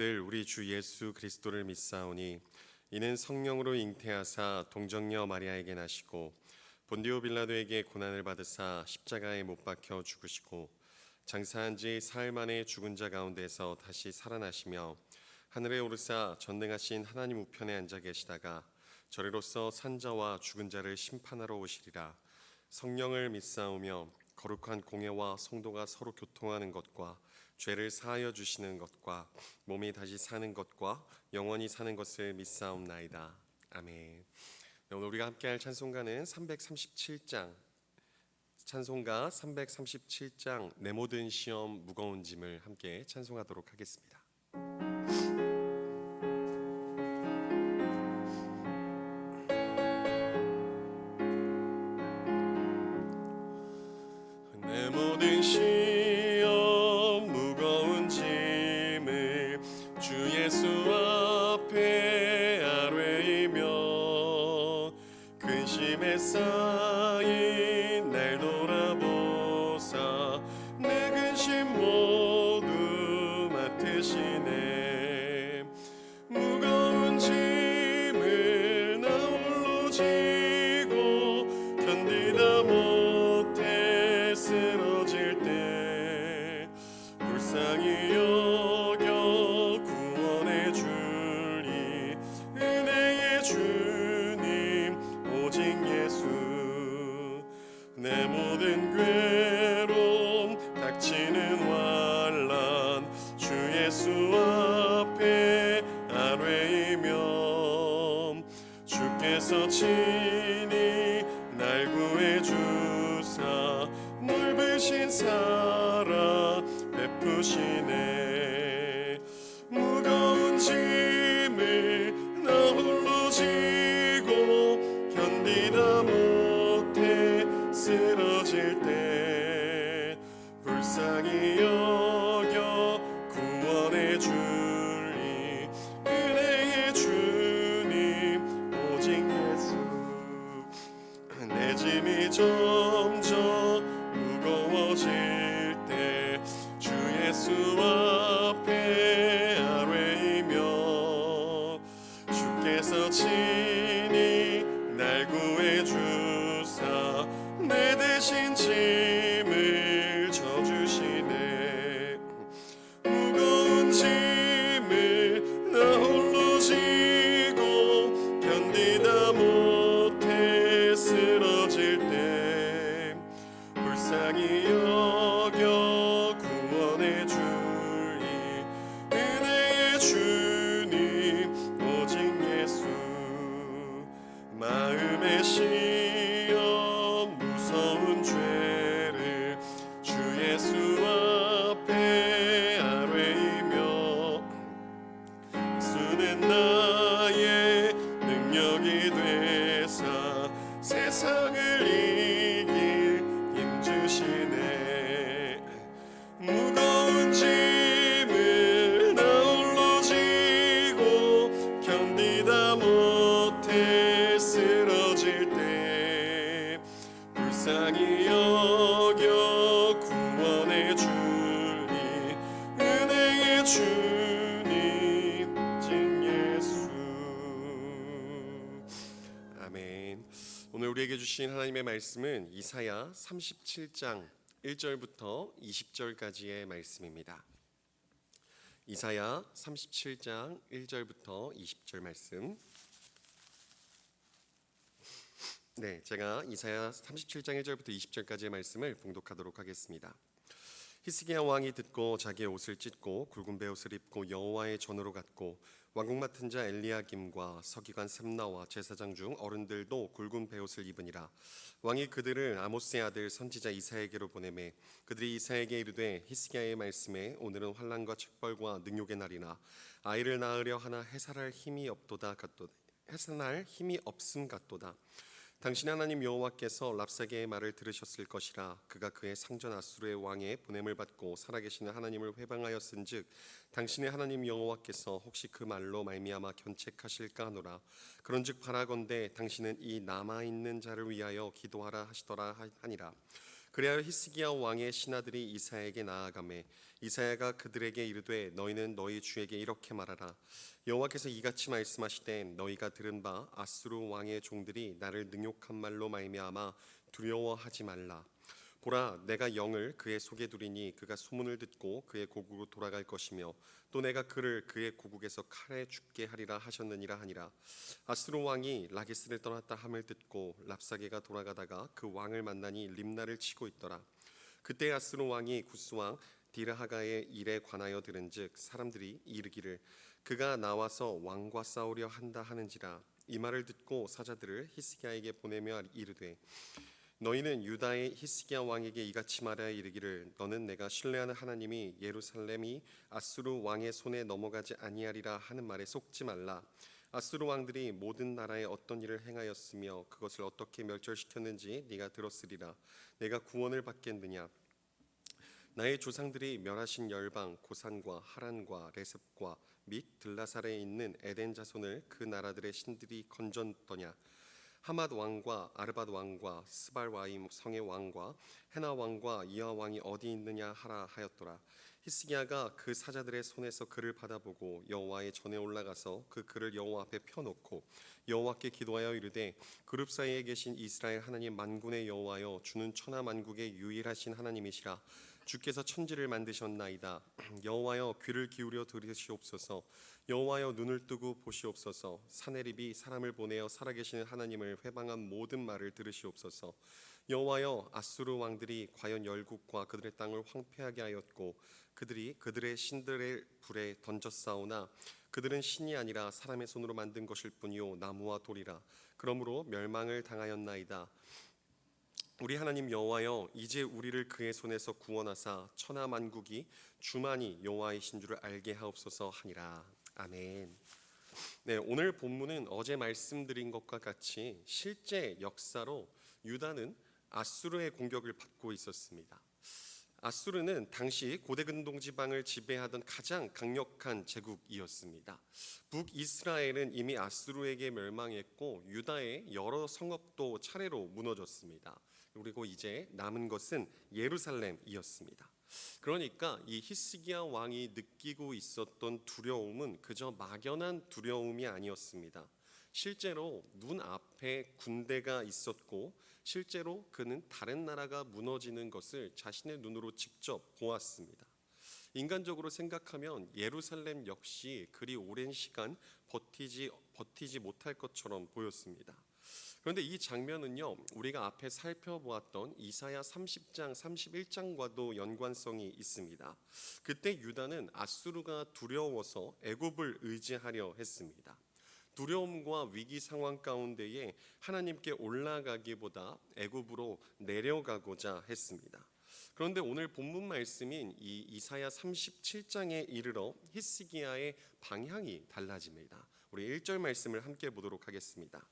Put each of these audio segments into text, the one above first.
늘 우리 주 예수 그리스도를 믿사오니 이는 성령으로 잉태하사 동정녀 마리아에게 나시고 본디오 빌라도에게 고난을 받으사 십자가에 못 박혀 죽으시고 장사한 지 사흘 만에 죽은 자 가운데서 다시 살아나시며 하늘에 오르사 전능하신 하나님 우편에 앉아 계시다가 저리로서 산자와 죽은 자를 심판하러 오시리라. 성령을 믿사오며 거룩한 공예와 성도가 서로 교통하는 것과 죄를 사하여 주시는 것과 몸이 다시 사는 것과 영원히 사는 것을 믿사옵나이다. 아멘. 오늘 우리가 함께할 찬송가는 337장, 찬송가 337장 내 모든 시험 무거운 짐을 함께 찬송하도록 하겠습니다. 내 모든 시험 무거운 짐을 주 예수 앞에 아뢰이며 근심에 쌓인 날 돌아보사 내 근심 모두 맡으시네. 무거운 짐을 나 홀로 지고 견디다 못해 쓰러질 때 불쌍히 여겨 구원해 주리. 은혜의 주님 오직 예수. 내 모든 괴로움 닥치는 환난 주 예수 앞에 아뢰이며 주께서 친히 날 구해 주사 넓으신 사랑 베푸시네. 무거운 짐을 나 홀로 지고 견디다 못해 쓰러질 때 불쌍히 여겨 구원해 주리. 은혜의 주님 오직 예수. 내 짐이 점점 무거워질 때 주 예수 앞에 아뢰이며 주께서 친히 날 구해 주사 내 대신 짐을 져주시네. 무거운 짐을 나 홀로 지고 견디다 못해 쓰러질 때 불쌍히 여겨 구원해 주리. 은혜의 주님 오직 예수. 마음의 시험 무서운 죄를 주 예수 앞에 아뢰이며 예수는 나의 능력이 되사 세상을 이길 힘 주시네. 무거운 짐을 나 홀로 지고 견디다 못해 쓰러질 때 불쌍히 여겨 구원해 주리. 은혜의 주님 오직 예수. 아멘. 오늘 우리에게 주신 하나님의 말씀은 이사야 37장 1절부터 20절까지의 말씀입니다. 이사야 37장 1절부터 20절 말씀. 네, 제가 이사야 37장 1절부터 20절까지의 말씀을 봉독하도록 하겠습니다. 히스기야 왕이 듣고 자기의 옷을 찢고 굵은 베옷을 입고 여호와의 전으로 갔고 왕궁 맡은 자 엘리야김과 서기관 셈나와 제사장 중 어른들도 굵은 베옷을 입으니라. 왕이 그들을 아모스의 아들 선지자 이사야에게로 보내매 그들이 이사야에게 이르되 히스기야의 말씀에 오늘은 환난과 책벌과 능욕의 날이나 아이를 낳으려 하나 해산할 힘이 없도다 같도다. 해산할 힘이 없음 같도다. 당신 하나님 여호와께서 랍사게의 말을 들으셨을 것이라. 그가 그의 상전 아수르의 왕의 보냄을 받고 살아계시는 하나님을 회방하였은즉 당신의 하나님 여호와께서 혹시 그 말로 말미암아 견책하실까 하노라. 그런즉 바라건대 당신은 이 남아있는 자를 위하여 기도하라 하시더라 하니라. 그리하여 히스기야 왕의 신하들이 이사야에게 나아가매 이사야가 그들에게 이르되 너희는 너희 주에게 이렇게 말하라. 여호와께서 이같이 말씀하시되 너희가 들은 바 아수르 왕의 종들이 나를 능욕한 말로 말미암아 두려워하지 말라. 보라, 내가 영을 그의 속에 두리니 그가 소문을 듣고 그의 고국으로 돌아갈 것이며 또 내가 그를 그의 고국에서 칼에 죽게 하리라 하셨느니라 하니라. 아수르 왕이 라기스를 떠났다 함을 듣고 랍사게가 돌아가다가 그 왕을 만나니 림나를 치고 있더라. 그때 아수르 왕이 구스 왕 디르하가의 일에 관하여 들은즉 사람들이 이르기를 그가 나와서 왕과 싸우려 한다 하는지라. 이 말을 듣고 사자들을 히스기야에게 보내며 이르되 너희는 유다의 히스기야 왕에게 이같이 말하여 이르기를 너는 내가 신뢰하는 하나님이 예루살렘이 아수르 왕의 손에 넘어가지 아니하리라 하는 말에 속지 말라. 아수르 왕들이 모든 나라에 어떤 일을 행하였으며 그것을 어떻게 멸절시켰는지 네가 들었으리라. 내가 구원을 받겠느냐. 나의 조상들이 멸하신 열방 고산과 하란과 레습과 및 들라살에 있는 에덴 자손을 그 나라들의 신들이 건졌더냐. 하맛 왕과 아르밧 왕과 스발와임 성의 왕과 헤나 왕과 이하 왕이 어디 있느냐 하라 하였더라. 히스기야가 그 사자들의 손에서 글을 받아보고 여호와의 전에 올라가서 그 글을 여호와 앞에 펴놓고 여호와께 기도하여 이르되 그룹 사이에 계신 이스라엘 하나님 만군의 여호와여 주는 천하 만국의 유일하신 하나님이시라. 주께서 천지를 만드셨나이다. 여호와여 귀를 기울여 들으시옵소서. 여호와여 눈을 뜨고 보시옵소서. 사내립이 사람을 보내어 살아계시는 하나님을 회방한 모든 말을 들으시옵소서. 여호와여 아수르 왕들이 과연 열국과 그들의 땅을 황폐하게 하였고 그들이 그들의 신들의 불에 던졌사오나 그들은 신이 아니라 사람의 손으로 만든 것일 뿐이요 나무와 돌이라. 그러므로 멸망을 당하였나이다. 우리 하나님 여호와여 이제 우리를 그의 손에서 구원하사 천하 만국이 주만이 여호와이신 줄을 알게 하옵소서 하니라. 아멘. 네, 오늘 본문은 어제 말씀드린 것과 같이 실제 역사로 유다는 아수르의 공격을 받고 있었습니다. 아수르는 당시 고대 근동 지방을 지배하던 가장 강력한 제국이었습니다. 북이스라엘은 이미 아수르에게 멸망했고 유다의 여러 성읍도 차례로 무너졌습니다. 그리고 이제 남은 것은 예루살렘이었습니다. 그러니까 이 히스기야 왕이 느끼고 있었던 두려움은 그저 막연한 두려움이 아니었습니다. 실제로 눈앞에 군대가 있었고 실제로 그는 다른 나라가 무너지는 것을 자신의 눈으로 직접 보았습니다. 인간적으로 생각하면 예루살렘 역시 그리 오랜 시간 버티지 못할 것처럼 보였습니다. 그런데 이 장면은요, 우리가 앞에 살펴보았던 이사야 30장, 31장과도 연관성이 있습니다. 그때 유다는 아수르가 두려워서 애굽을 의지하려 했습니다. 두려움과 위기 상황 가운데에 하나님께 올라가기보다 애굽으로 내려가고자 했습니다. 그런데 오늘 본문 말씀인 이 이사야 37장에 이르러 히스기야의 방향이 달라집니다. 우리 1절 말씀을 함께 보도록 하겠습니다.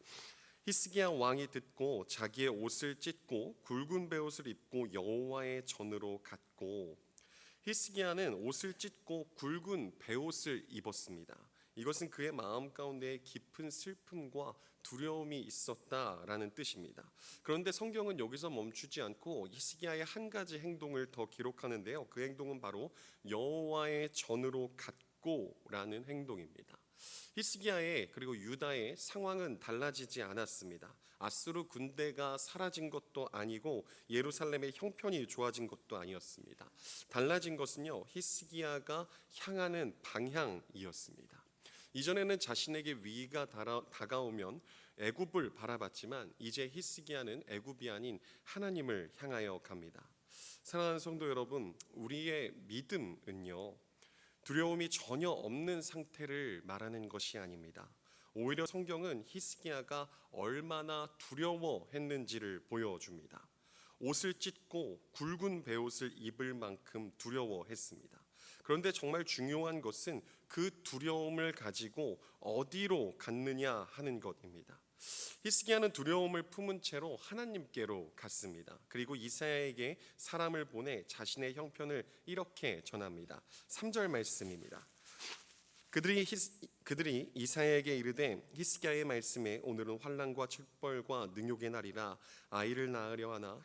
히스기야 왕이 듣고 자기의 옷을 찢고 굵은 베옷을 입고 여호와의 전으로 갔고. 히스기야는 옷을 찢고 굵은 베옷을 입었습니다. 이것은 그의 마음 가운데 깊은 슬픔과 두려움이 있었다라는 뜻입니다. 그런데 성경은 여기서 멈추지 않고 히스기야의 한 가지 행동을 더 기록하는데요. 그 행동은 바로 여호와의 전으로 갔고라는 행동입니다. 히스기야의 그리고 유다의 상황은 달라지지 않았습니다. 아수르 군대가 사라진 것도 아니고 예루살렘의 형편이 좋아진 것도 아니었습니다. 달라진 것은요, 히스기야가 향하는 방향이었습니다. 이전에는 자신에게 위기가 다가오면 애굽을 바라봤지만 이제 히스기야는 애굽이 아닌 하나님을 향하여 갑니다. 사랑하는 성도 여러분, 우리의 믿음은요, 두려움이 전혀 없는 상태를 말하는 것이 아닙니다. 오히려 성경은 히스기야가 얼마나 두려워했는지를 보여줍니다. 옷을 찢고 굵은 베옷을 입을 만큼 두려워했습니다. 그런데 정말 중요한 것은 그 두려움을 가지고 어디로 갔느냐 하는 것입니다. 히스기야는 두려움을 품은 채로 하나님께로 갔습니다. 그리고 이사야에게 사람을 보내 자신의 형편을 이렇게 전합니다. 3절 말씀입니다. 그들이 이사야에게 이르되 히스기야의 말씀에 오늘은 환난과 책벌과 능욕의 날이라 아이를 낳으려 하나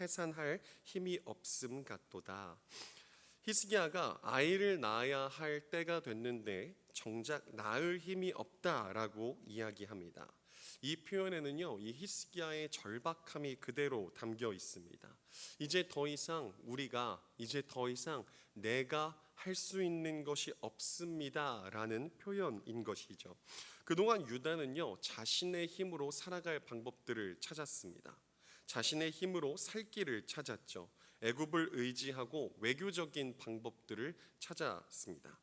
해산할 힘이 없음 같도다. 히스기야가 아이를 낳아야 할 때가 됐는데 정작 낳을 힘이 없다라고 이야기합니다. 이 표현에는요, 이 히스기야의 절박함이 그대로 담겨 있습니다. 이제 더 이상 내가 할 수 있는 것이 없습니다라는 표현인 것이죠. 그동안 유다는요, 자신의 힘으로 살아갈 방법들을 찾았습니다. 자신의 힘으로 살 길을 찾았죠. 애굽을 의지하고 외교적인 방법들을 찾았습니다.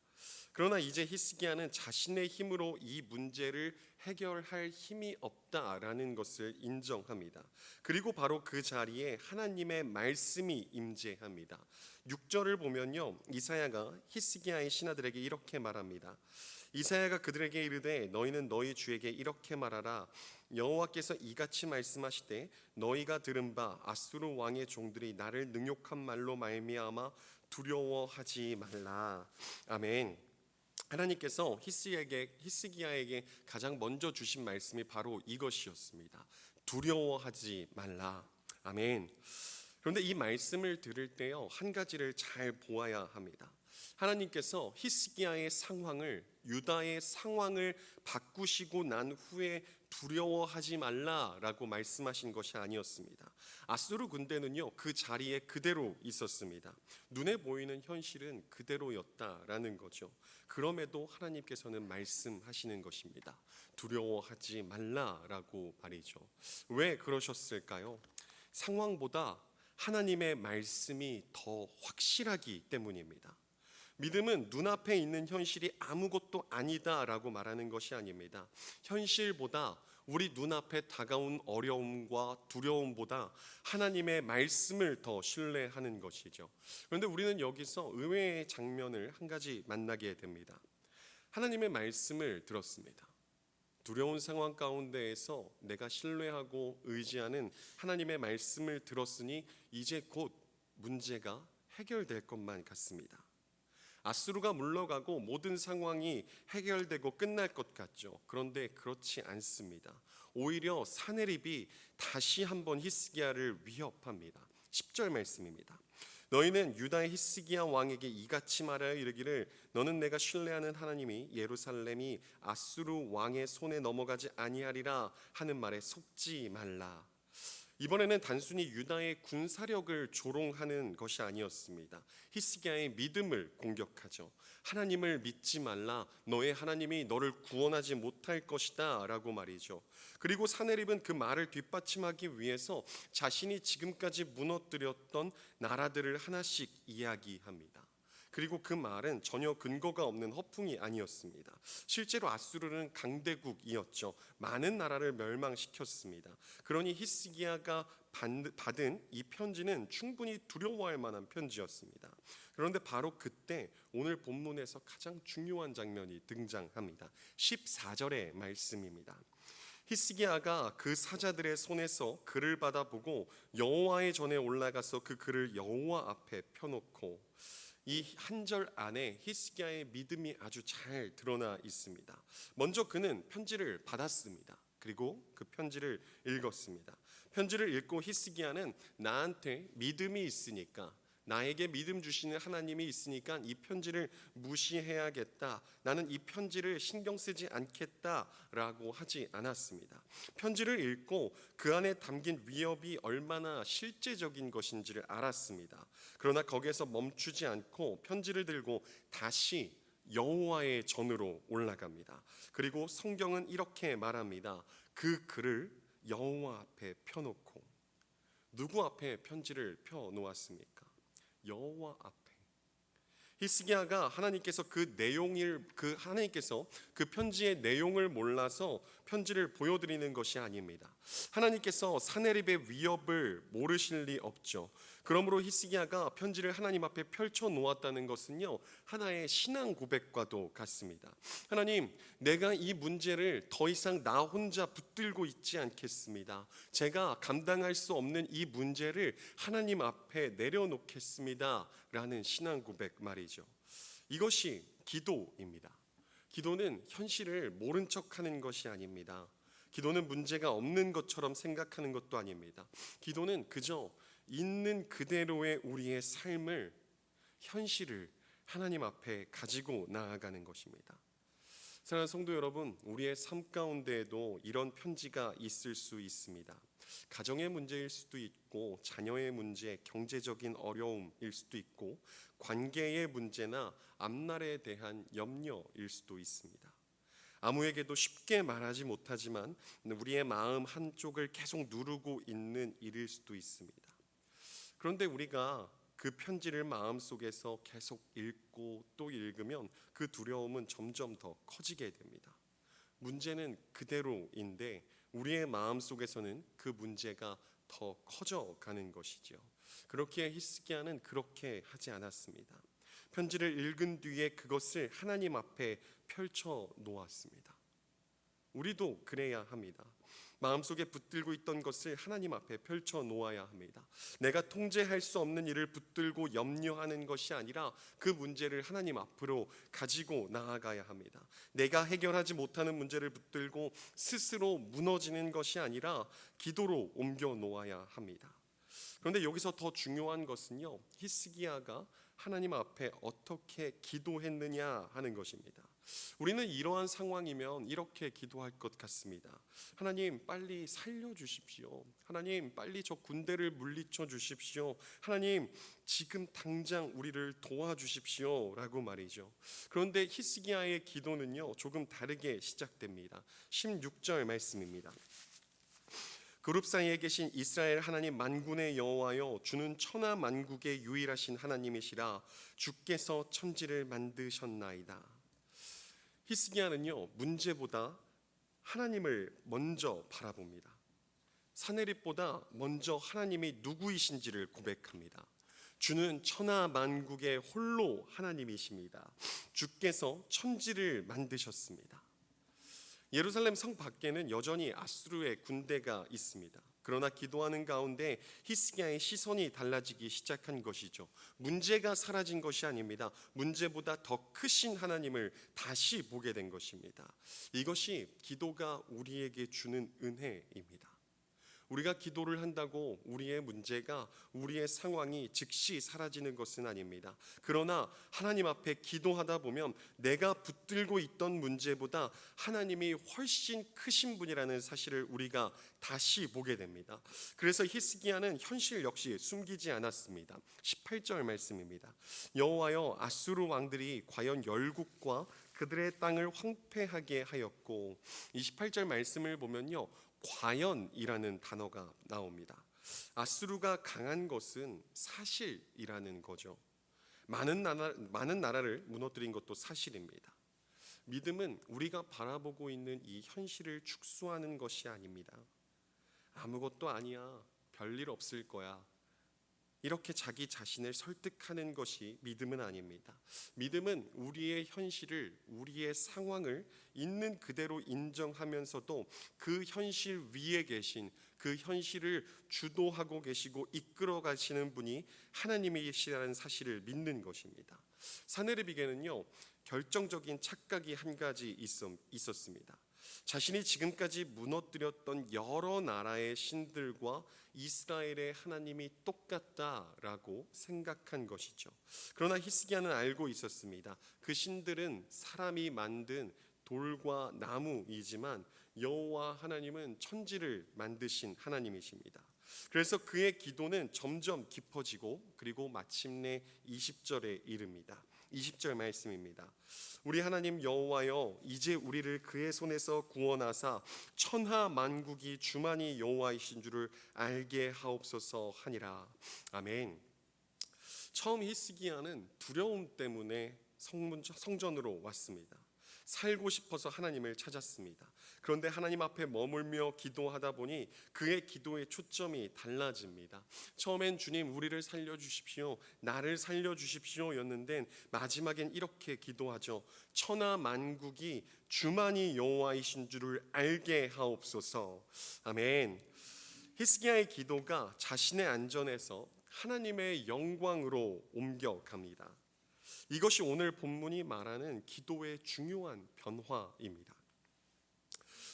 그러나 이제 히스기야는 자신의 힘으로 이 문제를 해결할 힘이 없다라는 것을 인정합니다. 그리고 바로 그 자리에 하나님의 말씀이 임재합니다. 6절을 보면요, 이사야가 히스기야의 신하들에게 이렇게 말합니다. 이사야가 그들에게 이르되 너희는 너희 주에게 이렇게 말하라. 여호와께서 이같이 말씀하시되 너희가 들은 바 아수르 왕의 종들이 나를 능욕한 말로 말미암아 두려워하지 말라. 아멘. 하나님께서 히스기야에게 가장 먼저 주신 말씀이 바로 이것이었습니다. 두려워하지 말라. 아멘. 그런데 이 말씀을 들을 때요, 한 가지를 잘 보아야 합니다. 하나님께서 히스기야의 상황을, 유다의 상황을 바꾸시고 난 후에 두려워하지 말라라고 말씀하신 것이 아니었습니다. 아수르 군대는요, 그 자리에 그대로 있었습니다. 눈에 보이는 현실은 그대로였다라는 거죠. 그럼에도 하나님께서는 말씀하시는 것입니다. 두려워하지 말라라고 말이죠. 왜 그러셨을까요? 상황보다 하나님의 말씀이 더 확실하기 때문입니다. 믿음은 눈앞에 있는 현실이 아무것도 아니다라고 말하는 것이 아닙니다. 현실보다 우리 눈앞에 다가온 어려움과 두려움보다 하나님의 말씀을 더 신뢰하는 것이죠. 그런데 우리는 여기서 의외의 장면을 한 가지 만나게 됩니다. 하나님의 말씀을 들었습니다. 두려운 상황 가운데에서 내가 신뢰하고 의지하는 하나님의 말씀을 들었으니 이제 곧 문제가 해결될 것만 같습니다. 아수르가 물러가고 모든 상황이 해결되고 끝날 것 같죠. 그런데 그렇지 않습니다. 오히려 사네립이 다시 한번 히스기야를 위협합니다. 10절 말씀입니다. 너희는 유다의 히스기야 왕에게 이같이 말하여 이르기를 너는 내가 신뢰하는 하나님이 예루살렘이 아수르 왕의 손에 넘어가지 아니하리라 하는 말에 속지 말라. 이번에는 단순히 유다의 군사력을 조롱하는 것이 아니었습니다. 히스기야의 믿음을 공격하죠. 하나님을 믿지 말라. 너의 하나님이 너를 구원하지 못할 것이다 라고 말이죠. 그리고 사네립은 그 말을 뒷받침하기 위해서 자신이 지금까지 무너뜨렸던 나라들을 하나씩 이야기합니다. 그리고 그 말은 전혀 근거가 없는 허풍이 아니었습니다. 실제로 아수르는 강대국이었죠. 많은 나라를 멸망시켰습니다. 그러니 히스기야가 받은 이 편지는 충분히 두려워할 만한 편지였습니다. 그런데 바로 그때 오늘 본문에서 가장 중요한 장면이 등장합니다. 14절의 말씀입니다. 히스기야가 그 사자들의 손에서 글을 받아보고 여호와의 전에 올라가서 그 글을 여호와 앞에 펴놓고, 이 한 절 안에 히스기야의 믿음이 아주 잘 드러나 있습니다. 먼저 그는 편지를 받았습니다. 그리고 그 편지를 읽었습니다. 편지를 읽고 히스기야는 나한테 믿음이 있으니까, 나에게 믿음 주시는 하나님이 있으니까 이 편지를 무시해야겠다, 나는 이 편지를 신경 쓰지 않겠다라고 하지 않았습니다. 편지를 읽고 그 안에 담긴 위협이 얼마나 실제적인 것인지를 알았습니다. 그러나 거기에서 멈추지 않고 편지를 들고 다시 여호와의 전으로 올라갑니다. 그리고 성경은 이렇게 말합니다. 그 글을 여호와 앞에 펴놓고. 누구 앞에 편지를 펴놓았습니까? 여호와 앞에. 히스기야가 하나님께서 그 편지의 내용을 몰라서 편지를 보여드리는 것이 아닙니다. 하나님께서 사네립의 위협을 모르실 리 없죠. 그러므로 히스기야가 편지를 하나님 앞에 펼쳐 놓았다는 것은요, 하나의 신앙 고백과도 같습니다. 하나님, 내가 이 문제를 더 이상 나 혼자 붙들고 있지 않겠습니다. 제가 감당할 수 없는 이 문제를 하나님 앞에 내려놓겠습니다 라는 신앙 고백 말이죠. 이것이 기도입니다. 기도는 현실을 모른 척하는 것이 아닙니다. 기도는 문제가 없는 것처럼 생각하는 것도 아닙니다. 기도는 그저 있는 그대로의 우리의 삶을, 현실을 하나님 앞에 가지고 나아가는 것입니다. 사랑하는 성도 여러분, 우리의 삶 가운데에도 이런 편지가 있을 수 있습니다. 가정의 문제일 수도 있고, 자녀의 문제, 경제적인 어려움일 수도 있고, 관계의 문제나 앞날에 대한 염려일 수도 있습니다. 아무에게도 쉽게 말하지 못하지만 우리의 마음 한쪽을 계속 누르고 있는 일일 수도 있습니다. 그런데 우리가 그 편지를 마음속에서 계속 읽고 또 읽으면 그 두려움은 점점 더 커지게 됩니다. 문제는 그대로인데 우리의 마음속에서는 그 문제가 더 커져가는 것이죠. 그렇기에 히스기야는 그렇게 하지 않았습니다. 편지를 읽은 뒤에 그것을 하나님 앞에 펼쳐 놓았습니다. 우리도 그래야 합니다. 마음속에 붙들고 있던 것을 하나님 앞에 펼쳐 놓아야 합니다. 내가 통제할 수 없는 일을 붙들고 염려하는 것이 아니라 그 문제를 하나님 앞으로 가지고 나아가야 합니다. 내가 해결하지 못하는 문제를 붙들고 스스로 무너지는 것이 아니라 기도로 옮겨 놓아야 합니다. 그런데 여기서 더 중요한 것은요, 히스기야가 하나님 앞에 어떻게 기도했느냐 하는 것입니다. 우리는 이러한 상황이면 이렇게 기도할 것 같습니다. 하나님, 빨리 살려주십시오. 하나님, 빨리 저 군대를 물리쳐 주십시오. 하나님, 지금 당장 우리를 도와주십시오 라고 말이죠. 그런데 히스기야의 기도는요, 조금 다르게 시작됩니다. 16절 말씀입니다. 그룹 사이에 계신 이스라엘 하나님 만군의 여호와여, 주는 천하 만국의 유일하신 하나님이시라. 주께서 천지를 만드셨나이다. 히스기야는요, 문제보다 하나님을 먼저 바라봅니다. 사내립보다 먼저 하나님이 누구이신지를 고백합니다. 주는 천하 만국의 홀로 하나님이십니다. 주께서 천지를 만드셨습니다. 예루살렘 성 밖에는 여전히 아수르의 군대가 있습니다. 그러나 기도하는 가운데 히스기야의 시선이 달라지기 시작한 것이죠. 문제가 사라진 것이 아닙니다. 문제보다 더 크신 하나님을 다시 보게 된 것입니다. 이것이 기도가 우리에게 주는 은혜입니다. 우리가 기도를 한다고 우리의 문제가, 우리의 상황이 즉시 사라지는 것은 아닙니다. 그러나 하나님 앞에 기도하다 보면 내가 붙들고 있던 문제보다 하나님이 훨씬 크신 분이라는 사실을 우리가 다시 보게 됩니다. 그래서 히스기야는 현실 역시 숨기지 않았습니다. 18절 말씀입니다. 여호와여, 아수르 왕들이 과연 열국과 그들의 땅을 황폐하게 하였고, 28절 말씀을 보면요, 과연이라는 단어가 나옵니다. 아수르가 강한 것은 사실이라는 거죠. 많은 나라를 무너뜨린 것도 사실입니다. 믿음은 우리가 바라보고 있는 이 현실을 축소하는 것이 아닙니다. 아무것도 아니야, 별일 없을 거야, 이렇게 자기 자신을 설득하는 것이 믿음은 아닙니다. 믿음은 우리의 현실을, 우리의 상황을 있는 그대로 인정하면서도 그 현실 위에 계신, 그 현실을 주도하고 계시고 이끌어 가시는 분이 하나님이시라는 사실을 믿는 것입니다. 사내립에게는요, 결정적인 착각이 한 가지 있었습니다. 자신이 지금까지 무너뜨렸던 여러 나라의 신들과 이스라엘의 하나님이 똑같다라고 생각한 것이죠. 그러나 히스기야는 알고 있었습니다. 그 신들은 사람이 만든 돌과 나무이지만 여호와 하나님은 천지를 만드신 하나님이십니다. 그래서 그의 기도는 점점 깊어지고, 그리고 마침내 20절에 이릅니다. 20절 말씀입니다. 우리 하나님 여호와여, 이제 우리를 그의 손에서 구원하사 천하 만국이 주만이 여호와이신 줄을 알게 하옵소서 하니라. 아멘. 처음 히스기야는 두려움 때문에 성전으로 왔습니다. 살고 싶어서 하나님을 찾았습니다. 그런데 하나님 앞에 머물며 기도하다 보니 그의 기도의 초점이 달라집니다. 처음엔 주님, 우리를 살려주십시오, 나를 살려주십시오 였는데 마지막엔 이렇게 기도하죠. 천하 만국이 주만이 여호와이신 줄을 알게 하옵소서. 아멘. 히스기야의 기도가 자신의 안전에서 하나님의 영광으로 옮겨갑니다. 이것이 오늘 본문이 말하는 기도의 중요한 변화입니다.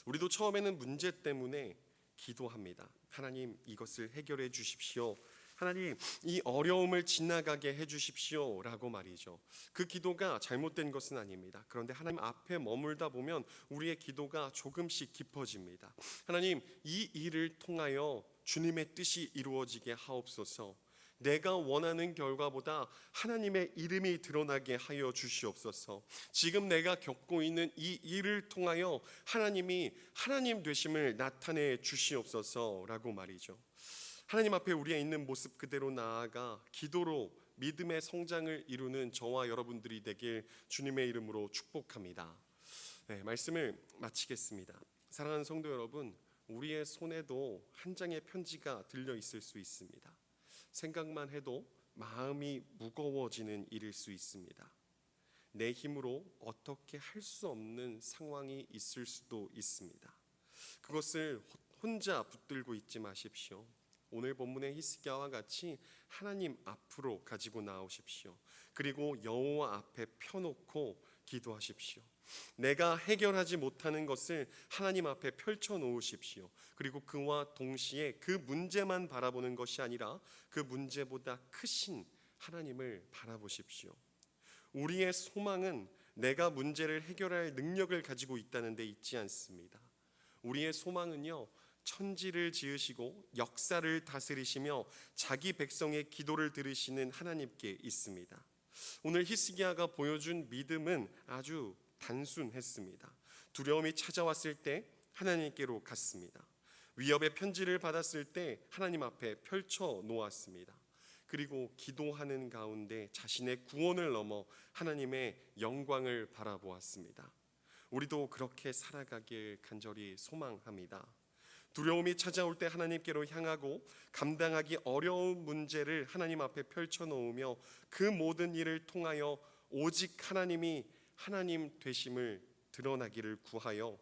우리도 처음에는 문제 때문에 기도합니다. 하나님, 이것을 해결해 주십시오. 하나님, 이 어려움을 지나가게 해 주십시오 라고 말이죠. 그 기도가 잘못된 것은 아닙니다. 그런데 하나님 앞에 머물다 보면 우리의 기도가 조금씩 깊어집니다. 하나님, 이 일을 통하여 주님의 뜻이 이루어지게 하옵소서. 내가 원하는 결과보다 하나님의 이름이 드러나게 하여 주시옵소서. 지금 내가 겪고 있는 이 일을 통하여 하나님이 하나님 되심을 나타내 주시옵소서라고 말이죠. 하나님 앞에 우리의 있는 모습 그대로 나아가 기도로 믿음의 성장을 이루는 저와 여러분들이 되길 주님의 이름으로 축복합니다. 네, 말씀을 마치겠습니다. 사랑하는 성도 여러분, 우리의 손에도 한 장의 편지가 들려 있을 수 있습니다. 생각만 해도 마음이 무거워지는 일일 수 있습니다. 내 힘으로 어떻게 할 수 없는 상황이 있을 수도 있습니다. 그것을 혼자 붙들고 있지 마십시오. 오늘 본문의 히스기야와 같이 하나님 앞으로 가지고 나오십시오. 그리고 여호와 앞에 펴놓고 기도하십시오. 내가 해결하지 못하는 것을 하나님 앞에 펼쳐 놓으십시오. 그리고 그와 동시에 그 문제만 바라보는 것이 아니라 그 문제보다 크신 하나님을 바라보십시오. 우리의 소망은 내가 문제를 해결할 능력을 가지고 있다는 데 있지 않습니다. 우리의 소망은요, 천지를 지으시고 역사를 다스리시며 자기 백성의 기도를 들으시는 하나님께 있습니다. 오늘 히스기야가 보여준 믿음은 아주 단순했습니다. 두려움이 찾아왔을 때 하나님께로 갔습니다. 위협의 편지를 받았을 때 하나님 앞에 펼쳐 놓았습니다. 그리고 기도하는 가운데 자신의 구원을 넘어 하나님의 영광을 바라보았습니다. 우리도 그렇게 살아가길 간절히 소망합니다. 두려움이 찾아올 때 하나님께로 향하고 감당하기 어려운 문제를 하나님 앞에 펼쳐 놓으며 그 모든 일을 통하여 오직 하나님이 하나님 되심을 드러나기를 구하여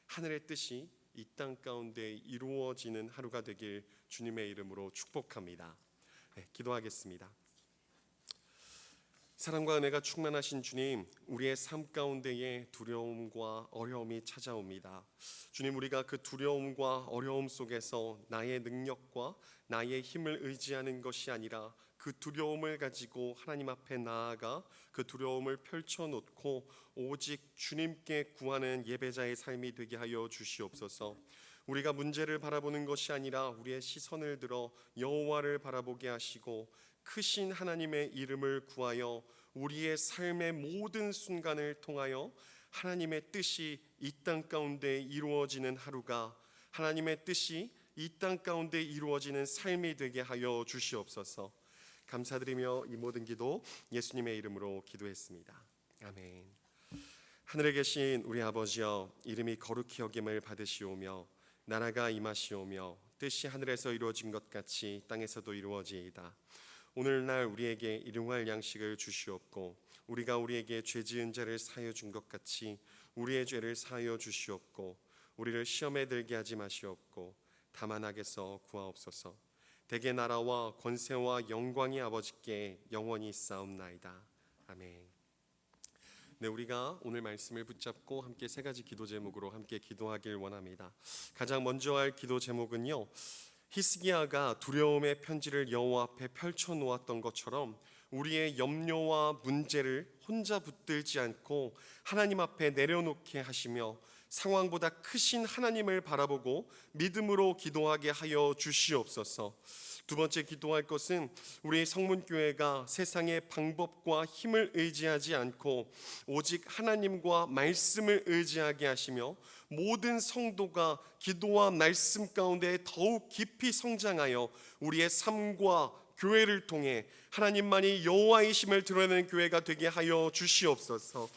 하늘의 뜻이 이 땅 가운데 이루어지는 하루가 되길 주님의 이름으로 축복합니다. 네, 기도하겠습니다. 사랑과 은혜가 충만하신 주님, 우리의 삶 가운데에 두려움과 어려움이 찾아옵니다. 주님, 우리가 그 두려움과 어려움 속에서 나의 능력과 나의 힘을 의지하는 것이 아니라 그 두려움을 가지고 하나님 앞에 나아가 그 두려움을 펼쳐놓고 오직 주님께 구하는 예배자의 삶이 되게 하여 주시옵소서. 우리가 문제를 바라보는 것이 아니라 우리의 시선을 들어 여호와를 바라보게 하시고 크신 하나님의 이름을 구하여 우리의 삶의 모든 순간을 통하여 하나님의 뜻이 이 땅 가운데 이루어지는 하루가, 하나님의 뜻이 이 땅 가운데 이루어지는 삶이 되게 하여 주시옵소서. 감사드리며 이 모든 기도 예수님의 이름으로 기도했습니다. 아멘. 하늘에 계신 우리 아버지여, 이름이 거룩히 여김을 받으시오며 나라가 임하시오며 뜻이 하늘에서 이루어진 것 같이 땅에서도 이루어지이다. 오늘날 우리에게 일용할 양식을 주시옵고 우리가 우리에게 죄 지은 자를 사하여 준 것 같이 우리의 죄를 사하여 주시옵고 우리를 시험에 들게 하지 마시옵고 다만 악에서 구하옵소서. 대개 나라와 권세와 영광이 아버지께 영원히 있사옵나이다. 아멘. 네, 우리가 오늘 말씀을 붙잡고 함께 세 가지 기도 제목으로 함께 기도하길 원합니다. 가장 먼저 할 기도 제목은요, 히스기야가 두려움의 편지를 여호와 앞에 펼쳐 놓았던 것처럼 우리의 염려와 문제를 혼자 붙들지 않고 하나님 앞에 내려놓게 하시며 상황보다 크신 하나님을 바라보고 믿음으로 기도하게 하여 주시옵소서. 두 번째 기도할 것은 우리 성문교회가 세상의 방법과 힘을 의지하지 않고 오직 하나님과 말씀을 의지하게 하시며 모든 성도가 기도와 말씀 가운데 더욱 깊이 성장하여 우리의 삶과 교회를 통해 하나님만이 여호와이심을 드러내는 교회가 되게 하여 주시옵소서.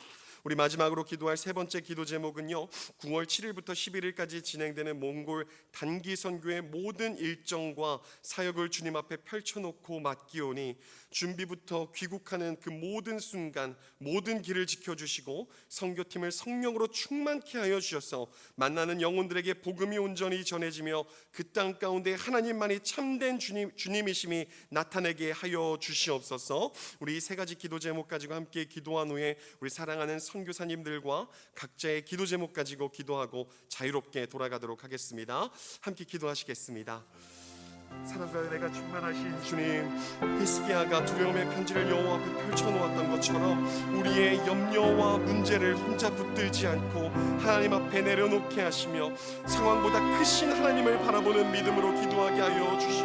우리 마지막으로 기도할 세 번째 기도 제목은요, 9월 7일부터 11일까지 진행되는 몽골 단기 선교의 모든 일정과 사역을 주님 앞에 펼쳐놓고 맡기오니 준비부터 귀국하는 그 모든 순간 모든 길을 지켜주시고 선교팀을 성령으로 충만케 하여 주셔서 만나는 영혼들에게 복음이 온전히 전해지며 그 땅 가운데 하나님만이 참된 주님이심이 나타내게 하여 주시옵소서. 우리 이 세 가지 기도 제목 가지고 함께 기도한 후에 우리 사랑하는 선교사님들과 각자의 기도 제목 가지고 기도하고 자유롭게 돌아가도록 하겠습니다. 함께 기도하시겠습니다. 사랑과 은혜가 충만하신 주님, 히스기야가 두려움의 편지를 여호와 앞에 펼쳐놓았던 것처럼 우리의 염려와 문제를 혼자 붙들지 않고 하나님 앞에 내려놓게 하시며 상황보다 크신 하나님을 바라보는 믿음으로 기도하게 하여 주시옵소서.